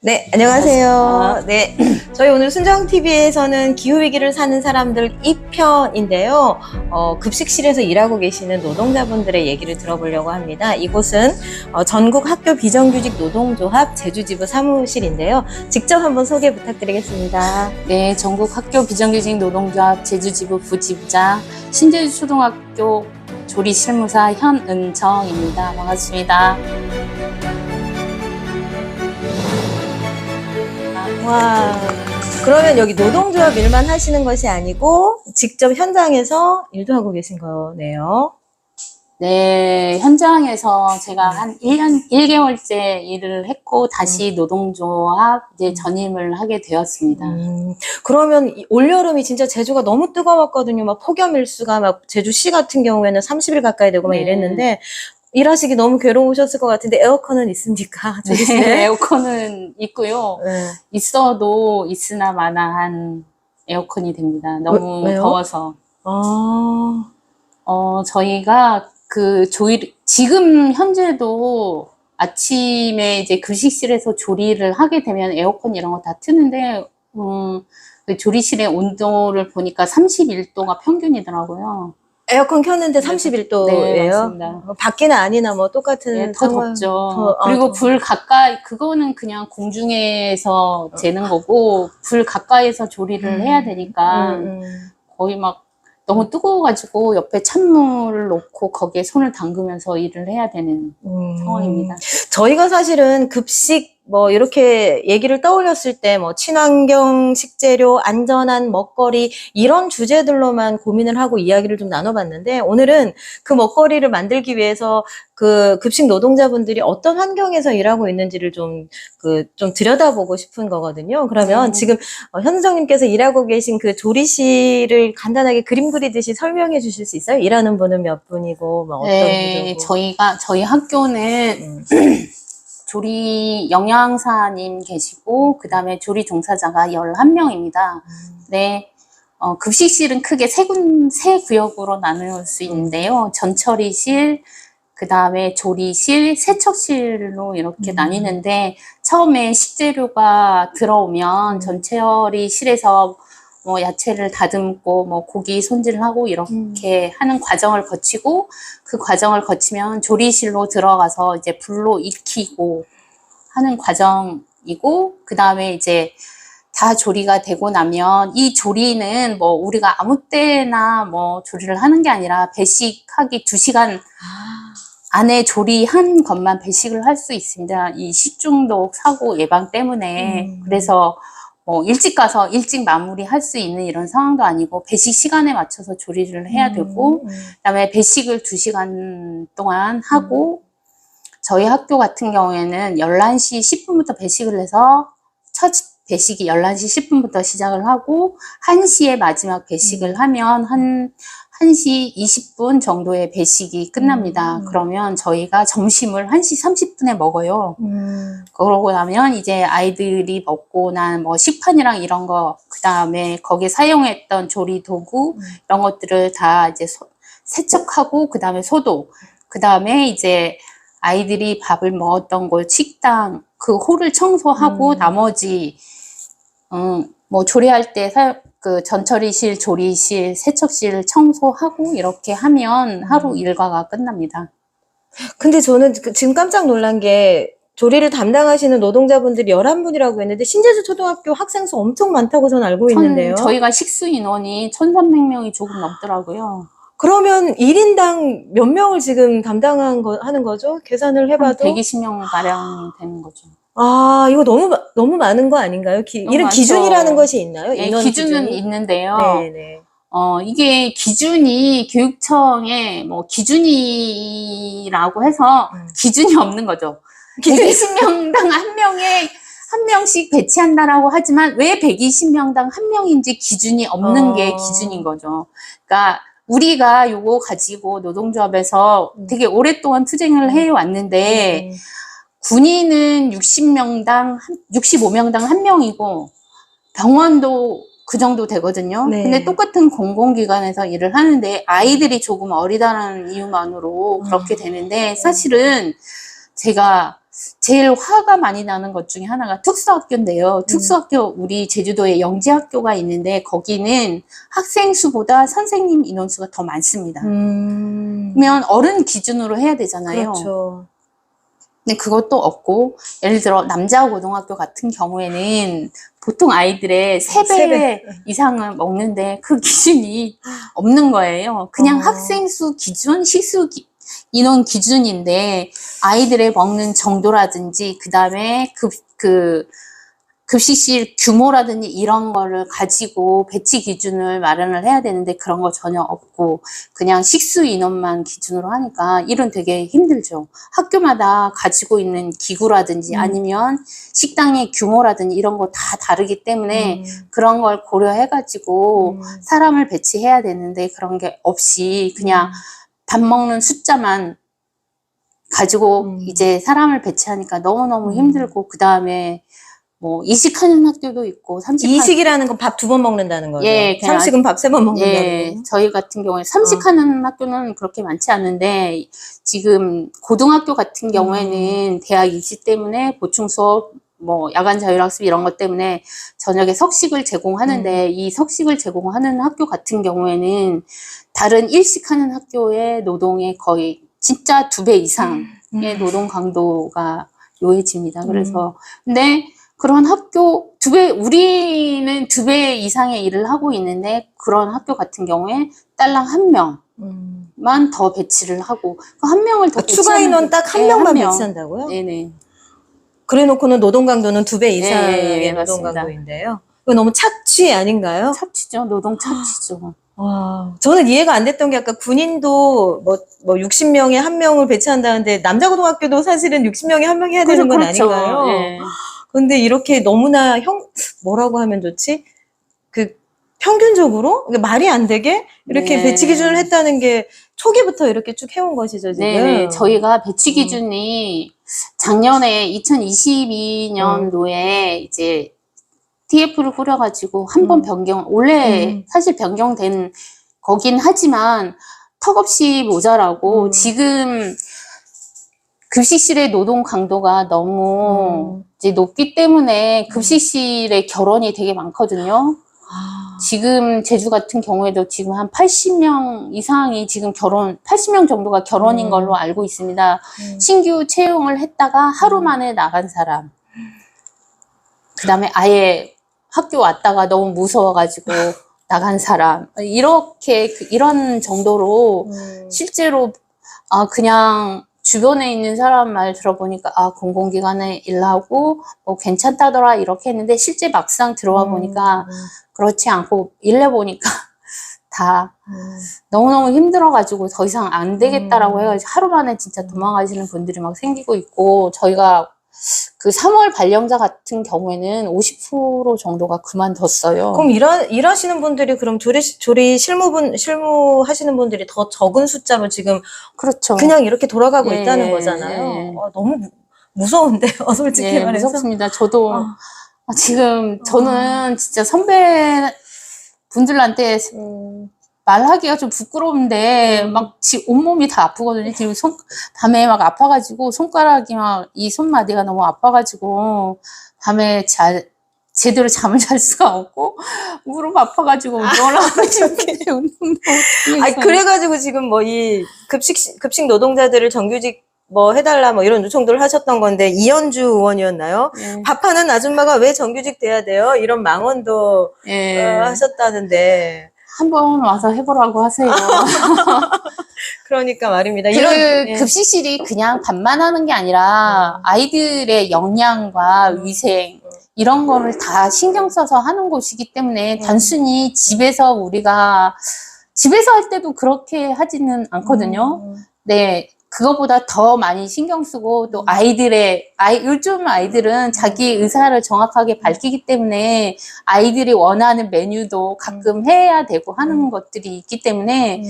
네, 안녕하세요. 네, 저희 오늘 순정TV에서는 기후위기를 사는 사람들 2편인데요. 급식실에서 일하고 계시는 노동자분들의 얘기를 들어보려고 합니다. 이곳은 전국 학교 비정규직 노동조합 제주지부 사무실인데요. 직접 한번 소개 부탁드리겠습니다. 네, 전국 학교 비정규직 노동조합 제주지부 부지부장 신제주초등학교 조리실무사 현은정입니다. 반갑습니다. 와, 그러면 여기 노동조합 일만 하시는 것이 아니고 직접 현장에서 일도 하고 계신 거네요. 네, 현장에서 제가 한 1개월째 일을 했고 다시 노동조합 이제 전임을 하게 되었습니다. 그러면 올여름이 진짜 제주가 너무 뜨거웠거든요. 막 폭염 일수가 막 제주시 같은 경우에는 30일 가까이 되고 막 네. 이랬는데 일하시기 너무 괴로우셨을 것 같은데 에어컨은 있습니까? 네, 에어컨은 있고요. 네. 있어도 있으나 마나한 에어컨이 됩니다. 너무 왜요? 더워서. 아, 저희가 지금 현재도 아침에 이제 급식실에서 조리를 하게 되면 에어컨 이런 거 다 트는데, 그 조리실의 온도를 보니까 31도가 평균이더라고요. 에어컨 켰는데 31도예요? 네, 맞습니다. 밖이나 아니나 뭐 똑같은 네, 더 상황. 덥죠. 그리고 불 가까이, 그거는 그냥 공중에서 재는 거고, 불 가까이에서 조리를 해야 되니까, 거의 막 너무 뜨거워가지고 옆에 찬물을 놓고 거기에 손을 담그면서 일을 해야 되는 상황입니다. 저희가 사실은 급식 뭐 이렇게 얘기를 떠올렸을 때 뭐 친환경 식재료, 안전한 먹거리 이런 주제들로만 고민을 하고 이야기를 좀 나눠봤는데 오늘은 그 먹거리를 만들기 위해서 그 급식 노동자분들이 어떤 환경에서 일하고 있는지를 좀 들여다보고 싶은 거거든요. 그러면 지금 현수정님께서 일하고 계신 그 조리실을 간단하게 그림 그리듯이 설명해 주실 수 있어요? 일하는 분은 몇 분이고 뭐 어떤 네, 구조고. 저희 학교는 조리 영양사님 계시고, 그 다음에 조리 종사자가 11명입니다. 네. 급식실은 크게 세 구역으로 나눌 수 있는데요. 전처리실, 그 다음에 조리실, 세척실로 이렇게 나뉘는데, 처음에 식재료가 들어오면 전처리실에서 뭐 야채를 다듬고 뭐 고기 손질하고 이렇게 하는 과정을 거치고 그 과정을 거치면 조리실로 들어가서 이제 불로 익히고 하는 과정이고 그 다음에 이제 다 조리가 되고 나면 이 조리는 뭐 우리가 아무 때나 뭐 조리를 하는 게 아니라 배식하기 2시간 안에 조리한 것만 배식을 할 수 있습니다. 이 식중독 사고 예방 때문에. 그래서 뭐 일찍 가서 일찍 마무리할 수 있는 이런 상황도 아니고 배식 시간에 맞춰서 조리를 해야 되고 그다음에 배식을 2시간 동안 하고 저희 학교 같은 경우에는 11시 10분부터 배식을 해서 첫 배식이 11시 10분부터 시작을 하고 1시에 마지막 배식을 하면 1시 20분 정도의 배식이 끝납니다. 그러면 저희가 점심을 1시 30분에 먹어요. 그러고 나면 이제 아이들이 먹고 난 뭐 식판이랑 이런 거, 그 다음에 거기에 사용했던 조리 도구, 이런 것들을 다 이제 세척하고, 그 다음에 소독, 그 다음에 이제 아이들이 밥을 먹었던 곳, 식당, 그 홀을 청소하고 나머지, 뭐 조리할 때 그 전처리실, 조리실, 세척실 청소하고 이렇게 하면 하루 일과가 끝납니다. 근데 저는 지금 깜짝 놀란 게 조리를 담당하시는 노동자분들이 11분이라고 했는데 신제주 초등학교 학생 수 엄청 많다고 저는 알고 있는데요. 저희가 식수 인원이 1,300명이 조금 넘더라고요. 그러면 1인당 몇 명을 지금 하는 거죠? 계산을 해봐도 120명 가량 되는 거죠. 아, 이거 너무 많은 거 아닌가요? 이런 많죠. 기준이라는 것이 있나요? 네, 인원 기준은 기준이? 있는데요. 네네. 이게 기준이 교육청에 뭐 기준이라고 해서 기준이 없는 거죠. 120명당 한 명씩 배치한다라고 하지만 왜 120명당 한 명인지 기준이 없는 게 기준인 거죠. 그러니까 우리가 요거 가지고 노동조합에서 되게 오랫동안 투쟁을 해왔는데 군인은 65명당 한 명이고 병원도 그 정도 되거든요. 네. 근데 똑같은 공공기관에서 일을 하는데 아이들이 조금 어리다는 이유만으로 그렇게 되는데 사실은 제가 제일 화가 많이 나는 것 중에 하나가 특수학교인데요. 특수학교, 우리 제주도에 영재학교가 있는데 거기는 학생 수보다 선생님 인원수가 더 많습니다. 그러면 어른 기준으로 해야 되잖아요. 그렇죠. 근데 그것도 없고, 예를 들어 남자 고등학교 같은 경우에는 보통 아이들의 3배 이상을 먹는데 그 기준이 없는 거예요. 그냥 학생 수 기준, 식수 인원 기준인데 아이들의 먹는 정도라든지 그 다음에 급식실 규모라든지 이런 거를 가지고 배치 기준을 마련을 해야 되는데 그런 거 전혀 없고 그냥 식수 인원만 기준으로 하니까 일은 되게 힘들죠. 학교마다 가지고 있는 기구라든지 아니면 식당의 규모라든지 이런 거 다 다르기 때문에 그런 걸 고려해가지고 사람을 배치해야 되는데 그런 게 없이 그냥 밥 먹는 숫자만 가지고 이제 사람을 배치하니까 너무너무 힘들고 그 다음에 뭐 이식하는 학교도 있고 이식이라는 건 밥 2번 먹는다는 거죠. 예, 그냥 삼식은 밥 3번 먹는다는 예, 거죠. 저희 같은 경우에 삼식하는 학교는 그렇게 많지 않은데 지금 고등학교 같은 경우에는 대학 입시 때문에 보충 수업 뭐 야간 자율학습 이런 것 때문에 저녁에 석식을 제공하는데 이 석식을 제공하는 학교 같은 경우에는 다른 일식하는 학교의 노동의 거의 진짜 2배 이상의 노동 강도가 요해집니다. 그래서 근데 그런 학교 우리는 2배 이상의 일을 하고 있는데 그런 학교 같은 경우에 딸랑 1명만 더 배치를 하고 그 1명을 더 추가 인원 딱 1명만 배치한다고요? 네네. 그래 놓고는 노동 강도는 2배 이상의 예, 노동 맞습니다. 강도인데요. 그거 너무 착취 아닌가요? 착취죠. 노동 착취죠. 와, 저는 이해가 안 됐던 게 아까 군인도 뭐 60명에 1명을 배치한다는데 남자 고등학교도 사실은 60명에 1명 해야 되는 건 그렇죠. 아닌가요? 예. 근데 이렇게 너무나 뭐라고 하면 좋지? 평균적으로 말이 안 되게 이렇게 네. 배치 기준을 했다는 게 초기부터 이렇게 쭉 해온 것이죠, 지금. 네네. 저희가 배치 기준이 작년에 2022년도에 이제 TF를 꾸려가지고 한 번 원래 사실 변경된 거긴 하지만 턱없이 모자라고 지금 급식실의 노동 강도가 너무 이제 높기 때문에 급식실의 결혼이 되게 많거든요. 지금 제주 같은 경우에도 지금 한 80명 이상이 지금 80명 정도가 결혼인 걸로 알고 있습니다. 신규 채용을 했다가 하루 만에 나간 사람. 그 다음에 아예 학교 왔다가 너무 무서워가지고 나간 사람. 이런 정도로 실제로 그냥 주변에 있는 사람 말 들어보니까 공공기관에 일하고 뭐 괜찮다더라 이렇게 했는데 실제 막상 들어와 보니까 그렇지 않고 일해보니까 다 너무너무 힘들어가지고 더 이상 안 되겠다라고 해가지고 하루 만에 진짜 도망가시는 분들이 막 생기고 있고 저희가 그 3월 발령자 같은 경우에는 50% 정도가 그만뒀어요. 그럼 일하시는 분들이 그럼 조리 실무하시는 분들이 더 적은 숫자로 지금 그렇죠. 그냥 이렇게 돌아가고 예, 있다는 거잖아요. 예. 너무 무서운데요, 솔직히 예, 말해서. 무섭습니다. 저도 지금 저는 진짜 선배 분들한테 말하기가 좀 부끄러운데 막 온몸이 다 아프거든요. 지금 밤에 막 아파가지고 손가락이 막 이 손마디가 너무 아파가지고 밤에 제대로 잠을 잘 수가 없고 무릎 아파가지고 운동을 그래가지고 지금 뭐 이 급식 노동자들을 정규직 뭐 해달라 뭐 이런 요청들을 하셨던 건데 이현주 의원이었나요? 예. 밥하는 아줌마가 왜 정규직 돼야 돼요? 이런 망언도 하셨다는데 한번 와서 해보라고 하세요. 그러니까 말입니다. 급식실이 그냥 밥만 하는 게 아니라 아이들의 영양과 위생 이런 거를 다 신경 써서 하는 곳이기 때문에 단순히 집에서 할 때도 그렇게 하지는 않거든요. 네. 그거보다 더 많이 신경 쓰고 또 요즘 아이들은 자기 의사를 정확하게 밝히기 때문에 아이들이 원하는 메뉴도 가끔 해야 되고 하는 것들이 있기 때문에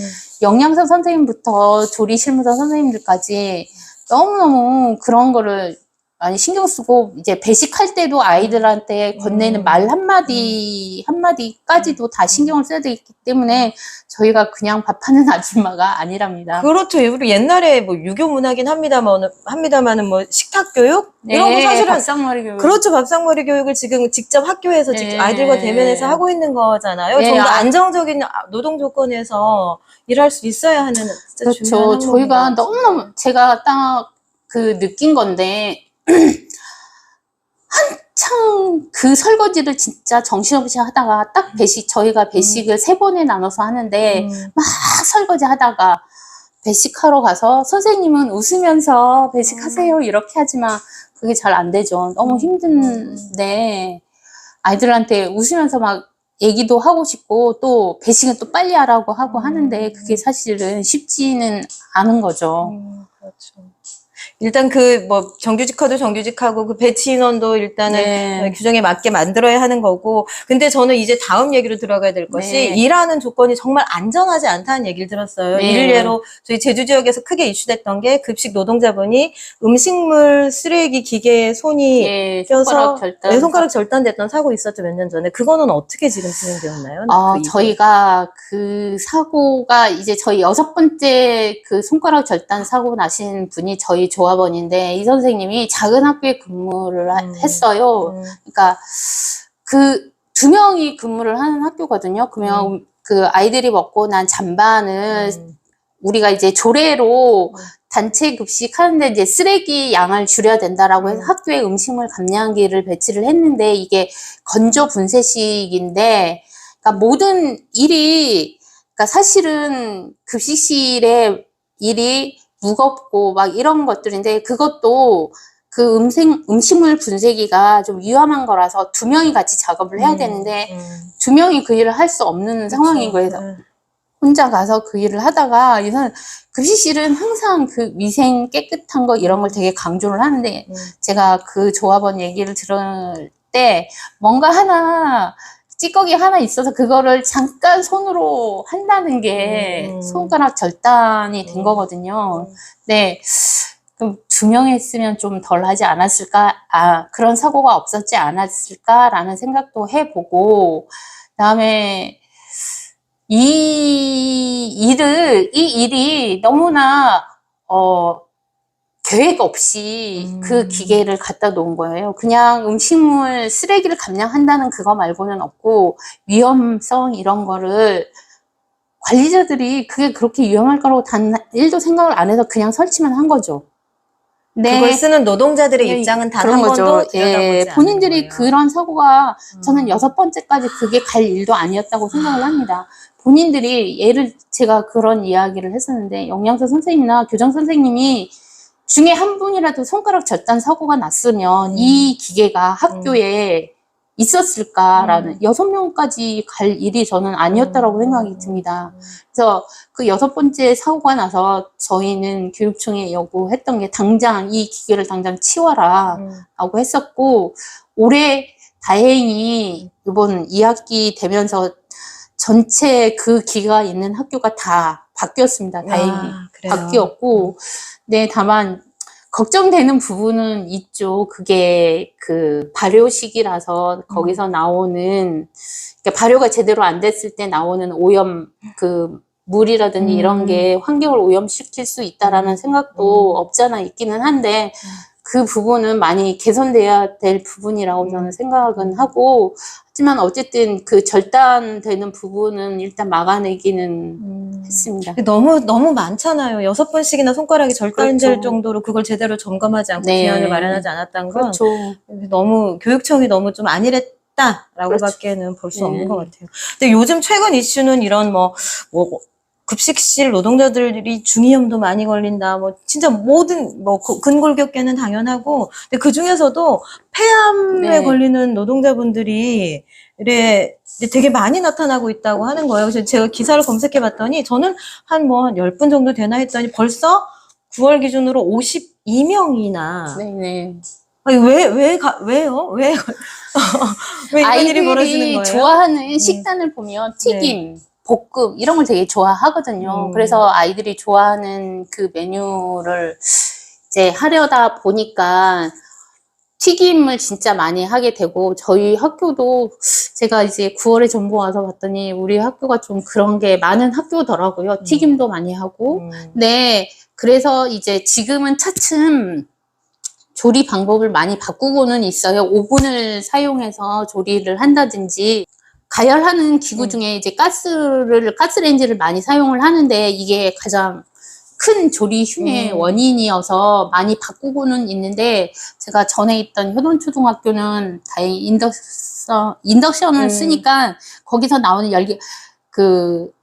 영양사 선생님부터 조리 실무사 선생님들까지 너무너무 그런 거를 많이 신경 쓰고, 이제 배식할 때도 아이들한테 건네는 말 한마디까지도 다 신경을 써야 되기 때문에 저희가 그냥 밥하는 아줌마가 아니랍니다. 그렇죠. 우리 옛날에 뭐 유교 문화긴 합니다만은 뭐 식탁 교육 이런 거 네, 사실은 밥상머리 교육. 그렇죠. 밥상머리 교육을 지금 직접 학교에서 네. 직접 아이들과 대면해서 하고 있는 거잖아요. 네, 좀 더 안정적인 노동 조건에서 일할 수 있어야 하는 진짜 중요한 그렇죠. 항목인 것 저희가 같습니다. 너무너무 제가 딱 그 느낀 건데 한창 그 설거지를 진짜 정신없이 하다가 딱 저희가 배식을 3번에 나눠서 하는데 막 설거지 하다가 배식하러 가서 선생님은 웃으면서 배식하세요 이렇게 하지만 그게 잘 안 되죠. 너무 힘든데 아이들한테 웃으면서 막 얘기도 하고 싶고 또 배식은 또 빨리 하라고 하고 하는데 그게 사실은 쉽지는 않은 거죠. 그렇죠. 일단 그 뭐 정규직화도 정규직하고 그 배치 인원도 일단은 네. 규정에 맞게 만들어야 하는 거고. 근데 저는 이제 다음 얘기로 들어가야 될 것이 네. 일하는 조건이 정말 안전하지 않다는 얘기를 들었어요. 네. 일례로 저희 제주 지역에서 크게 이슈됐던 게 급식 노동자분이 음식물 쓰레기 기계에 손이 예, 껴서 손가락 절단. 절단됐던 사고 있었죠, 몇 년 전에. 그거는 어떻게 지금 진행되었나요? 저희가 그 사고가 이제 저희 6번째 그 손가락 절단 사고 나신 분이 저희 조합원인데 이 선생님이 작은 학교에 근무를 했어요. 그러니까 그 2명이 근무를 하는 학교거든요. 그러면 그 아이들이 먹고 난 잔반을 우리가 이제 조례로 단체 급식 하는데 이제 쓰레기 양을 줄여야 된다라고 해서 학교에 음식물 감량기를 배치를 했는데 이게 건조 분쇄식인데 그러니까 모든 일이 그러니까 사실은 급식실의 일이 무겁고 막 이런 것들인데 그것도 그 음식물 분쇄기가 좀 위험한 거라서 2명이 같이 작업을 해야 되는데 2명이 그 일을 할 수 없는 상황인 거예요. 혼자 가서 그 일을 하다가 이선 급식실은 항상 그 위생 깨끗한 거 이런 걸 되게 강조를 하는데 제가 그 조합원 얘기를 들을 때 뭔가 하나 찌꺼기 하나 있어서 그거를 잠깐 손으로 한다는 게 손가락 절단이 된 거거든요. 네. 그럼 2명 했으면 좀 덜 하지 않았을까? 그런 사고가 없었지 않았을까라는 생각도 해보고, 그다음에 이 일이 너무나, 계획 없이 그 기계를 갖다 놓은 거예요. 그냥 음식물 쓰레기를 감량한다는 그거 말고는 없고, 위험성 이런 거를 관리자들이 그게 그렇게 위험할 거라고 단 1도 생각을 안 해서 그냥 설치만 한 거죠. 네. 그걸 쓰는 노동자들의 입장은 단 한 번도 들여다보지 않는 본인들이 거예요. 그런 사고가 저는 6번째까지 그게 갈 일도 아니었다고 생각을 합니다. 본인들이 제가 그런 이야기를 했었는데 영양사 선생님이나 교장 선생님이 중에 한 분이라도 손가락 절단 사고가 났으면 이 기계가 학교에 있었을까라는 6명까지 갈 일이 저는 아니었다라고 생각이 듭니다. 그래서 그 6번째 사고가 나서 저희는 교육청에 요구했던 게 당장 이 기계를 당장 치워라 라고 했었고 올해 다행히 이번 2학기 되면서 전체 그 기계가 있는 학교가 다 바뀌었습니다. 다행히 바뀌었고 네 다만 걱정되는 부분은 있죠. 그게 그 발효식이라서 거기서 나오는 그러니까 발효가 제대로 안 됐을 때 나오는 오염 그 물이라든지 이런 게 환경을 오염시킬 수 있다라는 생각도 없잖아 있기는 한데 그 부분은 많이 개선돼야 될 부분이라고 저는 생각은 하고 하지만 어쨌든 그 절단되는 부분은 일단 막아내기는 했습니다. 너무 많잖아요. 6번씩이나 손가락이 절단될 그렇죠. 정도로 그걸 제대로 점검하지 않고 네. 기한을 마련하지 않았다는 건 그렇죠. 너무 교육청이 너무 좀 안일했다라고밖에는 볼 수 없는 것 같아요. 근데 요즘 최근 이슈는 이런 뭐 급식실 노동자들이 중이염도 많이 걸린다. 뭐 진짜 모든 뭐 근골격계는 당연하고, 근데 그 중에서도 폐암에 걸리는 노동자분들이 되게 많이 나타나고 있다고 하는 거예요. 그래서 제가 기사를 검색해봤더니 저는 한 10분 정도 되나 했더니 벌써 9월 기준으로 52명이나. 네네. 아니, 왜요? 왜 이런 일이 벌어지는 거예요? 아이들이 좋아하는 식단을 보면 튀김, 볶음 이런 걸 되게 좋아하거든요. 그래서 아이들이 좋아하는 그 메뉴를 이제 하려다 보니까 튀김을 진짜 많이 하게 되고, 저희 학교도 제가 이제 9월에 전부 와서 봤더니 우리 학교가 좀 그런 게 많은 학교더라고요. 튀김도 많이 하고. 네, 그래서 이제 지금은 차츰 조리 방법을 많이 바꾸고는 있어요. 오븐을 사용해서 조리를 한다든지, 가열하는 기구 중에 이제 가스레인지를 많이 사용을 하는데, 이게 가장 큰 조리 흉의 원인이어서 많이 바꾸고는 있는데, 제가 전에 있던 효동초등학교는 다행히 인덕션을 쓰니까 거기서 나오는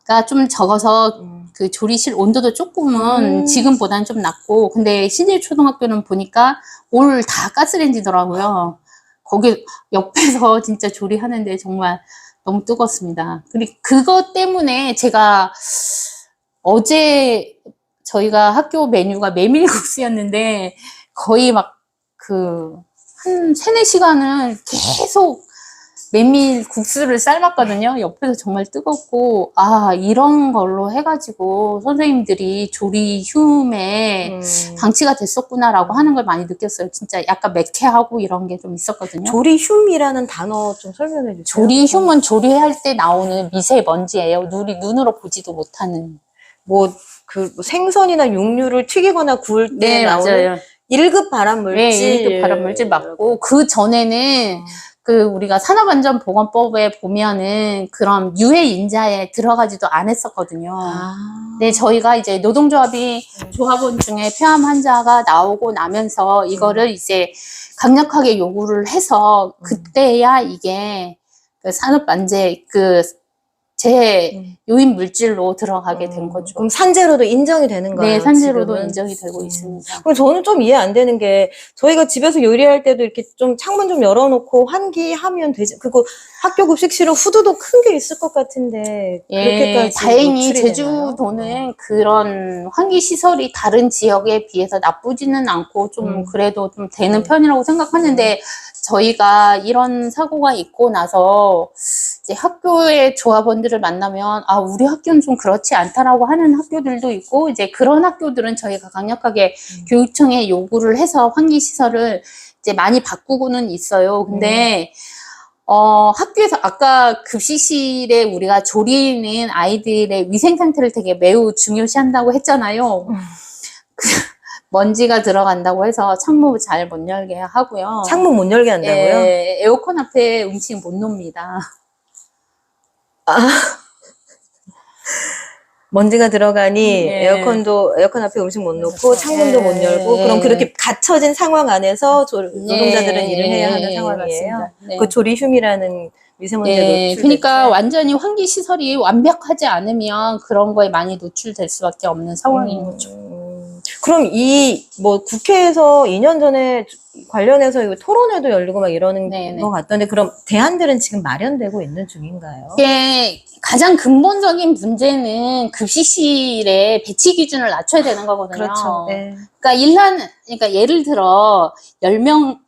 가 좀 적어서 그 조리실 온도도 조금은 지금보다는 좀 낮고, 근데 신일초등학교는 보니까 올 다 가스레인지더라고요. 거기 옆에서 진짜 조리하는데 정말 너무 뜨겁습니다. 그리고 그것 때문에 제가 어제 저희가 학교 메뉴가 메밀국수였는데 거의 막 한 3, 4시간을 계속 메밀국수를 삶았거든요. 옆에서 정말 뜨겁고, 이런 걸로 해가지고 선생님들이 조리 흉에 방치가 됐었구나라고 하는 걸 많이 느꼈어요. 진짜 약간 매캐하고 이런 게 좀 있었거든요. 조리 흉이라는 단어 좀 설명해 주세요. 조리 흉은 조리할 때 나오는 미세먼지예요. 눈으로 보지도 못하는. 뭐 생선이나 육류를 튀기거나 구울 때 나오는 맞아요. 1급 발암물질. 네, 1급 발암물질 맞고, 그 전에는 우리가 산업안전보건법에 보면은 그런 유해 인자에 들어가지도 않았었거든요. 네, 저희가 이제 노동조합이 조합원 중에 폐암 환자가 나오고 나면서 이거를 이제 강력하게 요구를 해서 그때야 이게 산업안전 요인 물질로 들어가게 된 거죠. 그럼 산재로도 인정이 되는 거예요? 네, 산재로도 지금은? 인정이 되고 있습니다. 그럼 저는 좀 이해 안 되는 게, 저희가 집에서 요리할 때도 이렇게 좀 창문 좀 열어놓고 환기하면 되지. 그거 학교 급식실은 후드도 큰 게 있을 것 같은데, 그렇게까지 다행히 노출이 제주도는 되나요? 그런 환기 시설이 다른 지역에 비해서 나쁘지는 않고 좀 그래도 좀 되는 편이라고 생각하는데, 저희가 이런 사고가 있고 나서 이제 학교의 조합원들을 만나면 우리 학교는 좀 그렇지 않다라고 하는 학교들도 있고, 이제 그런 학교들은 저희가 강력하게 교육청에 요구를 해서 환기 시설을 이제 많이 바꾸고는 있어요. 근데 학교에서 아까 급식실에 우리가 조리는 아이들의 위생 상태를 되게 매우 중요시한다고 했잖아요. 먼지가 들어간다고 해서 창문 잘 못 열게 하고요. 창문 못 열게 한다고요? 예, 에어컨 앞에 음식 못 놓습니다. 먼지가 들어가니 에어컨 앞에 음식 못 놓고 창문도 못 열고, 그럼 그렇게 갇혀진 상황 안에서 노동자들은 일을 해야 하는 상황이에요. 맞습니다. 네. 그 조리 흉이라는 미세먼지에 노출. 그러니까 완전히 환기 시설이 완벽하지 않으면 그런 거에 많이 노출될 수밖에 없는 상황인 거죠. 그럼 국회에서 2년 전에 관련해서 이거 토론회도 열리고 막 이러는 것 같던데, 그럼 대안들은 지금 마련되고 있는 중인가요? 이게 가장 근본적인 문제는 급식실의 배치 기준을 낮춰야 되는 거거든요. 그렇죠. 네. 그러니까 예를 들어 10명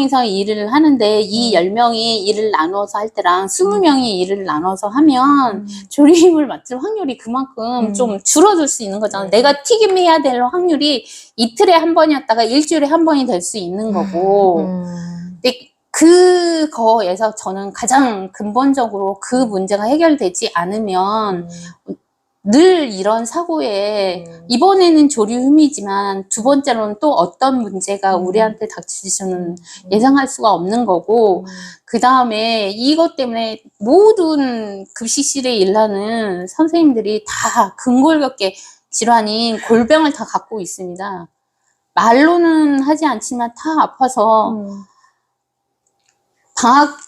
이상 일을 하는데 이 10명이 일을 나눠서 할 때랑 20명이 일을 나눠서 하면 조리힘을 맡을 확률이 그만큼 좀 줄어들 수 있는 거잖아요. 내가 튀김해야 될 확률이 이틀에 한 번이었다가 일주일에 한 번이 될 수 있는 거고. 근데 그거에서 저는 가장 근본적으로 그 문제가 해결되지 않으면 늘 이런 사고에 이번에는 조리흉이지만 두 번째로는 또 어떤 문제가 우리한테 닥칠지는 예상할 수가 없는 거고, 그 다음에 이것 때문에 모든 급식실에 일하는 선생님들이 다 근골격계 질환인 골병을 다 갖고 있습니다. 말로는 하지 않지만 다 아파서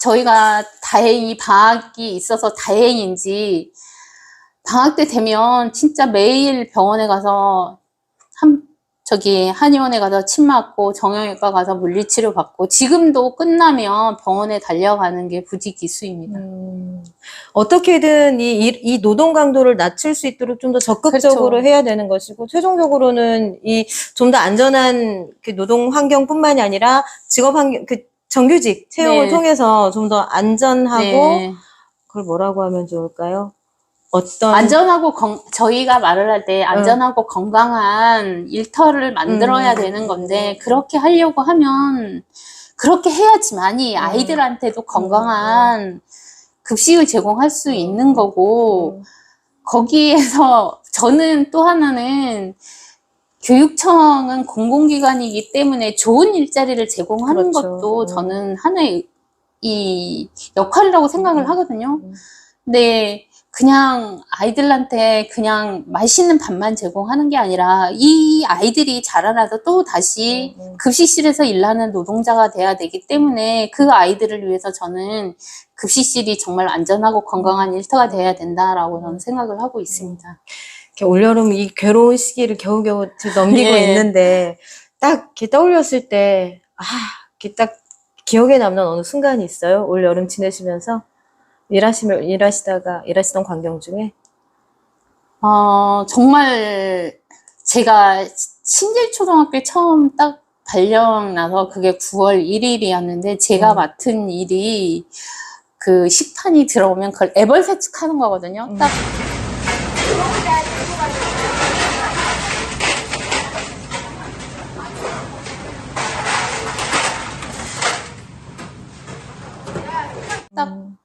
저희가 다행히 방학이 있어서 다행인지 방학 때 되면 진짜 매일 병원에 가서 한의원에 가서 침 맞고 정형외과 가서 물리치료 받고, 지금도 끝나면 병원에 달려가는 게 부지기수입니다. 어떻게든 이 노동 강도를 낮출 수 있도록 좀 더 적극적으로 그렇죠. 해야 되는 것이고, 최종적으로는 좀 더 안전한 그 노동 환경뿐만이 아니라 직업 환경, 정규직 채용을 통해서 좀 더 안전하고, 그걸 뭐라고 하면 좋을까요? 안전하고 저희가 말을 할 때 안전하고 건강한 일터를 만들어야 되는 건데, 그렇게 하려고 하면 그렇게 해야지만이 아이들한테도 건강한 급식을 제공할 수 있는 거고, 거기에서 저는 또 하나는 교육청은 공공기관이기 때문에 좋은 일자리를 제공하는 그렇죠. 것도 저는 하나의 이 역할이라고 생각을 하거든요. 근데 그냥 아이들한테 그냥 맛있는 밥만 제공하는 게 아니라 이 아이들이 자라나서 또 다시 급식실에서 일하는 노동자가 돼야 되기 때문에 그 아이들을 위해서 저는 급식실이 정말 안전하고 건강한 일터가 돼야 된다라고 저는 생각을 하고 있습니다. 이렇게 올여름 이 괴로운 시기를 겨우겨우 넘기고 예. 있는데 딱 이렇게 떠올렸을 때 이렇게 딱 기억에 남는 어느 순간이 있어요? 올여름 지내시면서 일하시던 광경 중에? 정말 제가 신길초등학교에 처음 딱 발령 나서 그게 9월 1일이었는데 제가 맡은 일이 그 식판이 들어오면 그걸 애벌 세척하는 거거든요. 딱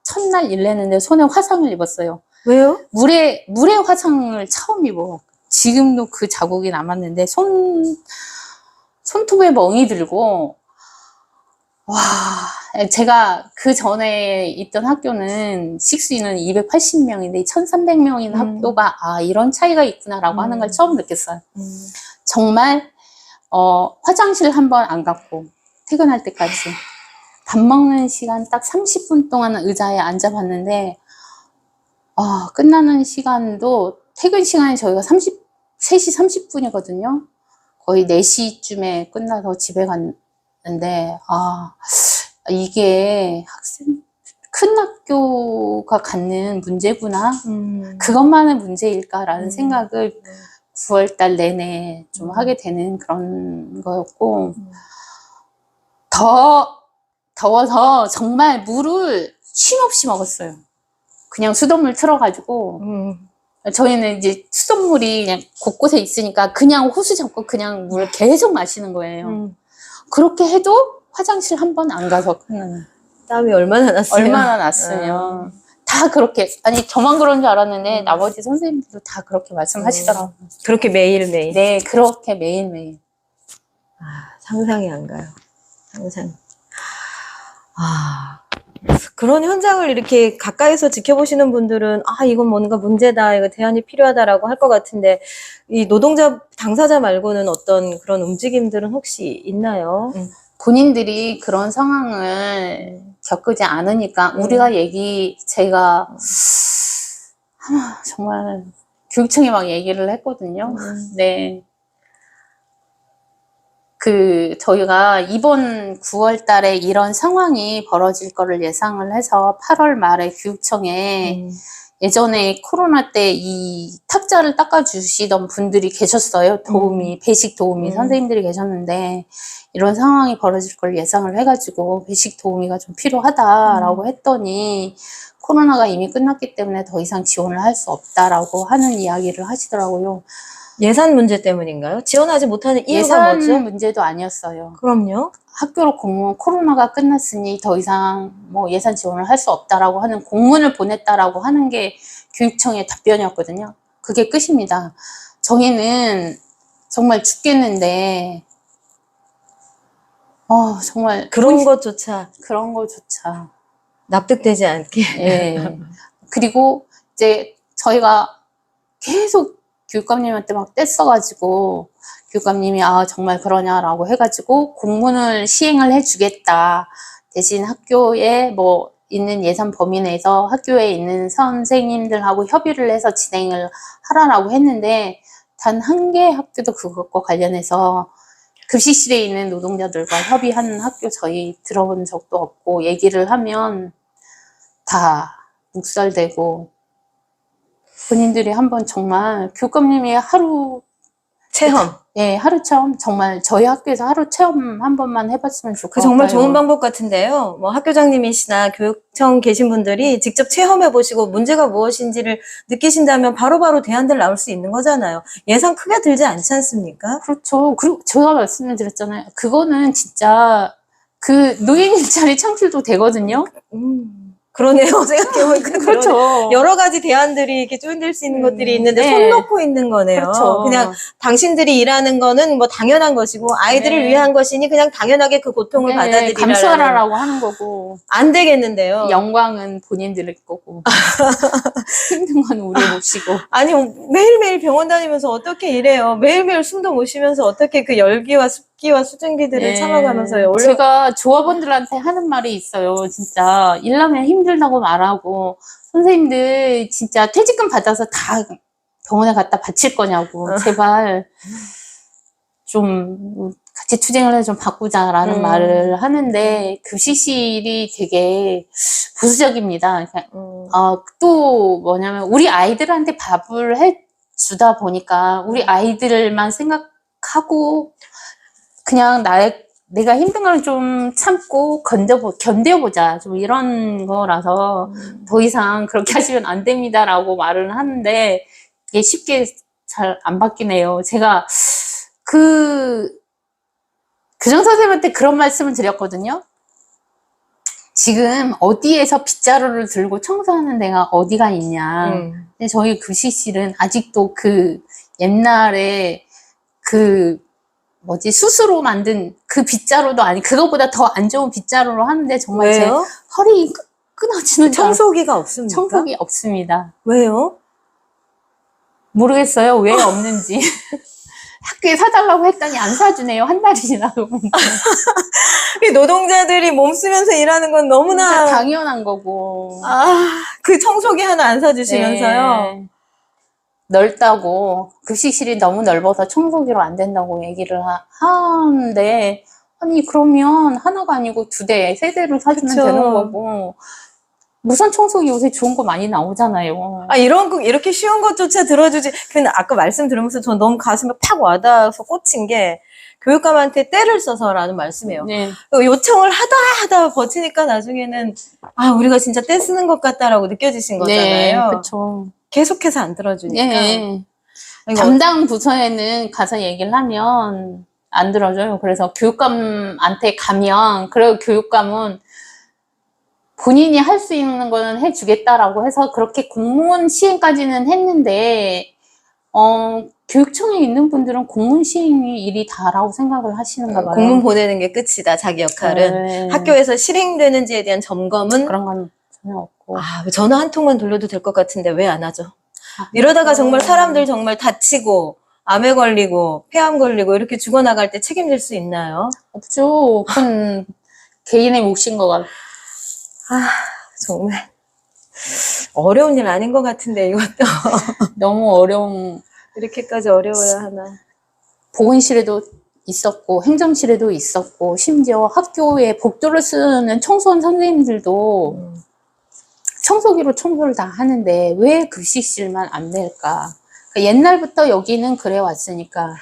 첫날 일했는데 손에 화상을 입었어요. 왜요? 물에 화상을 처음 입어. 지금도 그 자국이 남았는데 손톱에 멍이 들고 와, 제가 그 전에 있던 학교는 식수인은 280명인데 1300명인 학교가 이런 차이가 있구나라고 하는 걸 처음 느꼈어요. 정말 화장실 한 번 안 갔고 퇴근할 때까지 밥 먹는 시간 딱 30분 동안 의자에 앉아봤는데 끝나는 시간도 퇴근 시간이 저희가 3시 30분이거든요. 거의 4시쯤에 끝나서 집에 갔는데 이게 큰 학교가 갖는 문제구나. 그것만의 문제일까라는 생각을 9월달 내내 좀 하게 되는 그런 거였고 더워서 정말 물을 쉼없이 먹었어요. 그냥 수돗물 틀어가지고 저희는 이제 수돗물이 그냥 곳곳에 있으니까 그냥 호수 잡고 그냥 물을 계속 마시는 거예요. 그렇게 해도 화장실 한 번 안 가서 끝나는. 땀이 얼마나 났어요? 얼마나 났으면 다 그렇게, 아니 저만 그런 줄 알았는데 나머지 선생님들도 다 그렇게 말씀하시더라고요. 그렇게 매일매일? 네, 그렇게 매일매일. 상상이 안 가요. 상상. 그런 현장을 이렇게 가까이서 지켜보시는 분들은 이건 뭔가 문제다, 이거 대안이 필요하다라고 할 것 같은데 이 노동자 당사자 말고는 어떤 그런 움직임들은 혹시 있나요? 본인들이 그런 상황을 겪지 않으니까 우리가 제가 정말 교육청에 막 얘기를 했거든요. 네. 저희가 이번 9월 달에 이런 상황이 벌어질 거를 예상을 해서 8월 말에 교육청에 예전에 코로나 때 이 탁자를 닦아주시던 분들이 계셨어요. 배식 도우미 선생님들이 계셨는데 이런 상황이 벌어질 걸 예상을 해가지고 배식 도우미가 좀 필요하다라고 했더니 코로나가 이미 끝났기 때문에 더 이상 지원을 할 수 없다라고 하는 이야기를 하시더라고요. 예산 문제 때문인가요? 지원하지 못하는 이유가 예산 뭐죠? 문제도 아니었어요. 그럼요. 학교로 코로나가 끝났으니 더 이상 뭐 예산 지원을 할 수 없다라고 하는 공문을 보냈다라고 하는 게 교육청의 답변이었거든요. 그게 끝입니다. 저희는 정말 죽겠는데, 정말 그런 것조차 납득되지 않게. 예. 그리고 이제 저희가 계속 교육감님한테 막 떼써가지고 교육감님이 정말 그러냐라고 해가지고 공문을 시행을 해주겠다. 대신 학교에 뭐 있는 예산 범위 내에서 학교에 있는 선생님들하고 협의를 해서 진행을 하라라고 했는데 단 한 개의 학교도 그것과 관련해서 급식실에 있는 노동자들과 협의하는 학교 저희 들어본 적도 없고 얘기를 하면 다 묵살되고 본인들이 한번 정말 교육감님이 하루 체험. 하루 체험 정말 저희 학교에서 하루 체험 한 번만 해봤으면 좋겠어요. 그 정말 좋은 방법 같은데요. 뭐 학교장님이시나 교육청 계신 분들이 직접 체험해 보시고 문제가 무엇인지를 느끼신다면 바로바로 대안들 나올 수 있는 거잖아요. 예산 크게 들지 않지 않습니까? 그렇죠. 그리고 제가 말씀을 드렸잖아요. 그거는 진짜 그 노인 일자리 창출도 되거든요. 그러네요. 생각해보니까. 그렇죠. 여러 가지 대안들이 이렇게 쪼인될 수 있는 것들이 있는데 네. 손 놓고 있는 거네요. 그렇죠. 그냥 당신들이 일하는 거는 뭐 당연한 것이고 아이들을 네. 위한 것이니 그냥 당연하게 그 고통을 네, 받아들이라는. 감수하라라고 하는 거고. 안 되겠는데요. 영광은 본인들의 거고. 힘든 건 우리 몫이고. 아니 매일매일 병원 다니면서 어떻게 일해요. 매일매일 숨도 못 쉬면서 어떻게 그 열기와 습기와 수증기들을 참아가면서요. 제가 조합원들한테 하는 말이 있어요. 진짜 일하면 힘들다고 말하고 선생님들 진짜 퇴직금 받아서 다 병원에 갖다 바칠 거냐고. 제발 좀 같이 투쟁을 해서 좀 바꾸자라는 말을 하는데 급식실이 되게 보수적입니다. 또 뭐냐면 우리 아이들한테 밥을 해주다 보니까 우리 아이들만 생각하고 그냥 내가 힘든 걸 좀 참고 견뎌보자. 좀 이런 거라서 더 이상 그렇게 하시면 안 됩니다라고 말을 하는데 이게 쉽게 잘 안 바뀌네요. 제가 교장 선생님한테 그런 말씀을 드렸거든요. 지금 어디에서 빗자루를 들고 청소하는 데가 어디가 있냐. 근데 저희 급식실은 아직도 그 옛날에 숯으로 만든 그 빗자루도 그거보다 더 안 좋은 빗자루로 하는데 정말 제 왜요? 허리 끊어지는 청소기가 없습니까? 청소기 없습니다. 왜요? 모르겠어요. 왜 없는지. 학교에 사달라고 했더니 안 사주네요. 한 달이 지나고. 노동자들이 몸 쓰면서 일하는 건 너무나 당연한 거고. 그 청소기 하나 안 사주시면서요. 네. 넓다고 급식실이 너무 넓어서 청소기로 안 된다고 얘기를 하는데 아니 그러면 하나가 아니고 2대, 3대를 사주면 그쵸. 되는 거고 무선 청소기 요새 좋은 거 많이 나오잖아요. 이렇게 쉬운 것조차 들어주지. 근데 아까 말씀 들으면서 전 너무 가슴에 팍 와닿아서 꽂힌 게 교육감한테 때를 써서라는 말씀이에요. 네. 요청을 하다 버티니까 나중에는 우리가 진짜 때 쓰는 것 같다라고 느껴지신 거잖아요. 네, 그렇죠. 계속해서 안 들어주니까. 네. 담당 부서에는 가서 얘기를 하면 안 들어줘요. 그래서 교육감한테 가면 그리고 교육감은 본인이 할 수 있는 거는 해주겠다라고 해서 그렇게 공무원 시행까지는 했는데 교육청에 있는 분들은 공무원 시행이 일이 다라고 생각을 하시는가 봐요. 공문 보내는 게 끝이다. 자기 역할은. 네. 학교에서 실행되는지에 대한 점검은 그런 건 전혀 없고. 전화 한 통만 돌려도 될 것 같은데 왜 안 하죠? 이러다가 정말 사람들 정말 다치고 암에 걸리고 폐암 걸리고 이렇게 죽어나갈 때 책임질 수 있나요? 없죠. 그건 개인의 몫인 것 같아요. 정말 어려운 일 아닌 것 같은데 이것도 너무 어려운. 이렇게까지 어려워야 하나. 보건실에도 있었고 행정실에도 있었고 심지어 학교에 복도를 쓰는 청소원 선생님들도 청소기로 청소를 다 하는데 왜 급식실만 안 될까? 그러니까 옛날부터 여기는 그래 왔으니까.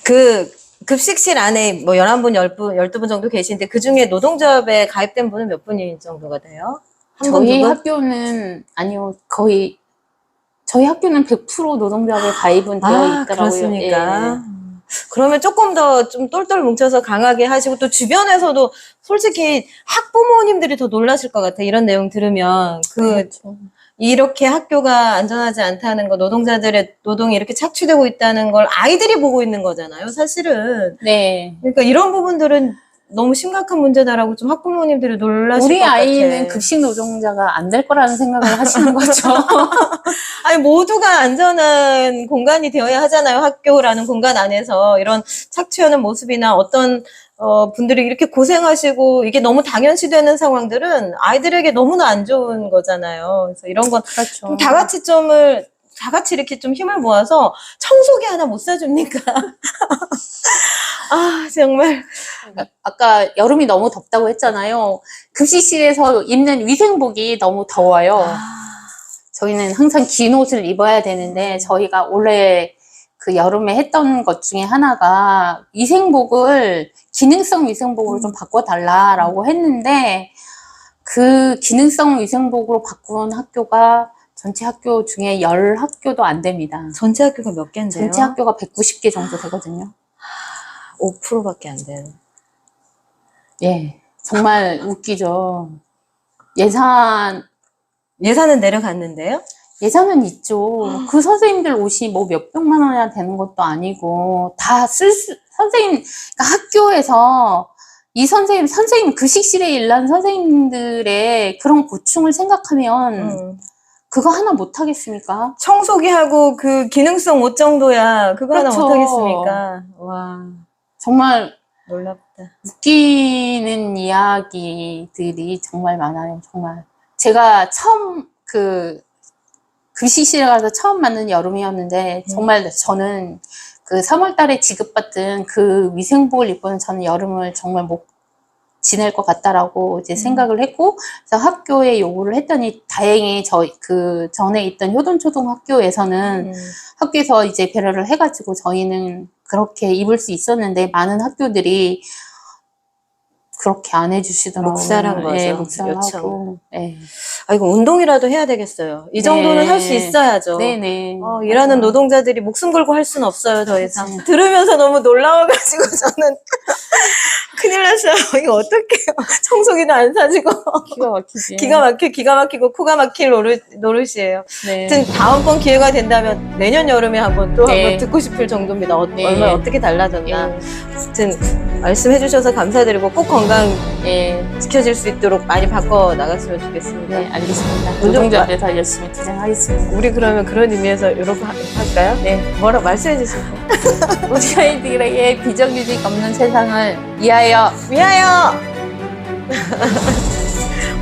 그 급식실 안에 뭐 11분, 10분, 12분 정도 계신데 그 중에 노동조합에 가입된 분은 몇 분이 정도가 돼요? 한 분, 저희 두 분? 학교는 아니요. 거의 저희 학교는 100% 노동조합에 가입은 되어 있더라고요. 그렇습니까? 예. 그러면 조금 더 좀 똘똘 뭉쳐서 강하게 하시고 또 주변에서도 솔직히 학부모님들이 더 놀라실 것 같아요. 이런 내용 들으면 그렇죠. 이렇게 학교가 안전하지 않다는 거, 노동자들의 노동이 이렇게 착취되고 있다는 걸 아이들이 보고 있는 거잖아요, 사실은. 네. 그러니까 이런 부분들은 너무 심각한 문제다라고 좀 학부모님들이 놀라실 우리 것 같아요. 아이는 급식 노동자가 안 될 거라는 생각을 하시는 거죠. 아니, 모두가 안전한 공간이 되어야 하잖아요. 학교라는 공간 안에서 이런 착취하는 모습이나 어떤 분들이 이렇게 고생하시고 이게 너무 당연시되는 상황들은 아이들에게 너무나 안 좋은 거잖아요. 그래서 이런 건 그렇죠. 다 같이 이렇게 좀 힘을 모아서 청소기 하나 못 사줍니까? 정말. 아까 여름이 너무 덥다고 했잖아요. 급식실에서 입는 위생복이 너무 더워요. 저희는 항상 긴 옷을 입어야 되는데 저희가 올해 그 여름에 했던 것 중에 하나가 위생복을 기능성 위생복으로 좀 바꿔달라라고 했는데 그 기능성 위생복으로 바꾼 학교가 전체 학교 중에 10학교도 안 됩니다. 전체 학교가 몇 개인데요? 전체 학교가 190개 정도 되거든요. 5%밖에 안 돼요. 예, 정말 웃기죠. 예산은 내려갔는데요? 예산은 있죠. 그 선생님들 옷이 뭐 몇백만 원이나 되는 것도 아니고, 선생님, 그러니까 학교에서 선생님 급식실에 일하는 선생님들의 그런 고충을 생각하면, 그거 하나 못 하겠습니까? 청소기 하고 그 기능성 옷 정도야 그거 하나 그렇죠. 못 하겠습니까? 와, 정말 놀랍다. 웃기는 이야기들이 정말 많아요, 정말. 제가 처음 급식실에 가서 처음 맞는 여름이었는데, 정말 저는 그 3월 달에 지급받은 그 위생복을 입고는 저는 여름을 정말 못 지낼 것 같다라고 이제 생각을 했고, 그래서 학교에 요구를 했더니 다행히 그 전에 있던 효동초등학교에서는 학교에서 이제 배려를 해가지고 저희는 그렇게 입을 수 있었는데, 많은 학교들이 그렇게 안 해주시더라고요. 묵살한 거죠. 예, 묵살하고. 요청. 예. 아, 이거 운동이라도 해야 되겠어요. 이 정도는 네. 할 수 있어야죠. 네네. 일하는 맞아요. 노동자들이 목숨 걸고 할 수는 없어요, 더 이상. 그치. 들으면서 너무 놀라워가지고 저는 큰일 났어요. 이거 어떡해요. 청소기도 안 사지고. 기가 막히지. 기가 막히고 코가 막힐 노릇이에요. 네. 하여튼 다음번 기회가 된다면 내년 여름에 한번 또 네. 한번 듣고 싶을 정도입니다. 네. 얼마나 어떻게 달라졌나. 예. 하여튼 말씀해 주셔서 감사드리고 꼭 건강 예. 지켜질 수 있도록 많이 바꿔 나갔으면 좋겠습니다. 네, 알겠습니다. 운동- 노동자들 더 열심히 투쟁하겠습니다. 우리 그러면 그런 의미에서 이렇게 할까요? 네. 뭐라 말씀해 주세요. 우리 아이들에게 비정규직 없는 세상을 위하여. 미아요.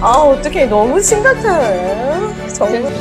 어떡해 너무 심각해. 정말.